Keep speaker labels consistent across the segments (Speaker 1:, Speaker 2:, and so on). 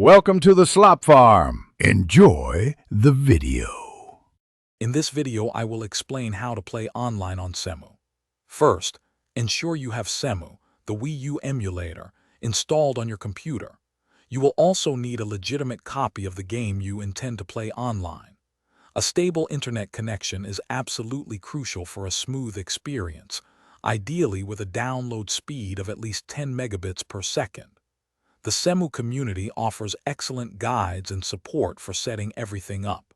Speaker 1: Welcome to the Slop Farm. Enjoy the video.
Speaker 2: In this video, I will explain how to play online on Cemu. First, ensure you have Cemu, the Wii U emulator, installed on your computer. You will also need a legitimate copy of the game you intend to play online. A stable internet connection is absolutely crucial for a smooth experience, ideally with a download speed of at least 10 megabits per second. The Cemu community offers excellent guides and support for setting everything up.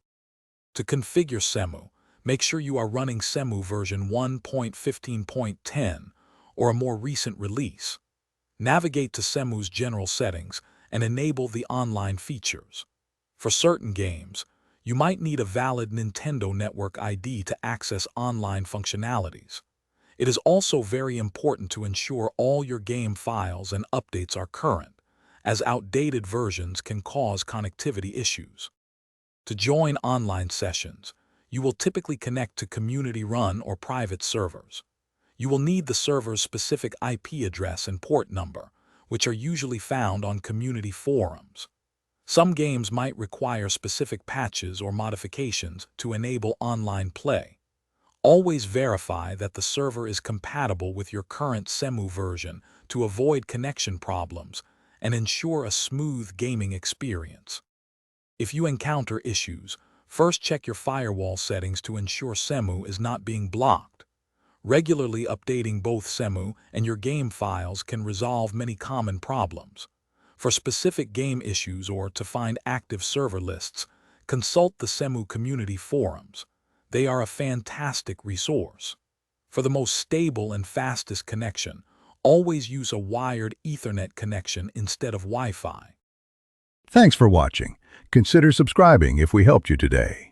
Speaker 2: To configure Cemu, make sure you are running Cemu version 1.15.10 or a more recent release. Navigate to Cemu's general settings and enable the online features. For certain games, you might need a valid Nintendo Network ID to access online functionalities. It is also very important to ensure all your game files and updates are current, as outdated versions can cause connectivity issues. To join online sessions, you will typically connect to community-run or private servers. You will need the server's specific IP address and port number, which are usually found on community forums. Some games might require specific patches or modifications to enable online play. Always verify that the server is compatible with your current Cemu version to avoid connection problems and ensure a smooth gaming experience. If you encounter issues, first check your firewall settings to ensure Cemu is not being blocked. Regularly updating both Cemu and your game files can resolve many common problems. For specific game issues or to find active server lists, consult the Cemu community forums. They are a fantastic resource. For the most stable and fastest connection, always use a wired Ethernet connection instead of Wi-Fi.
Speaker 1: Thanks for watching. Consider subscribing if we helped you today.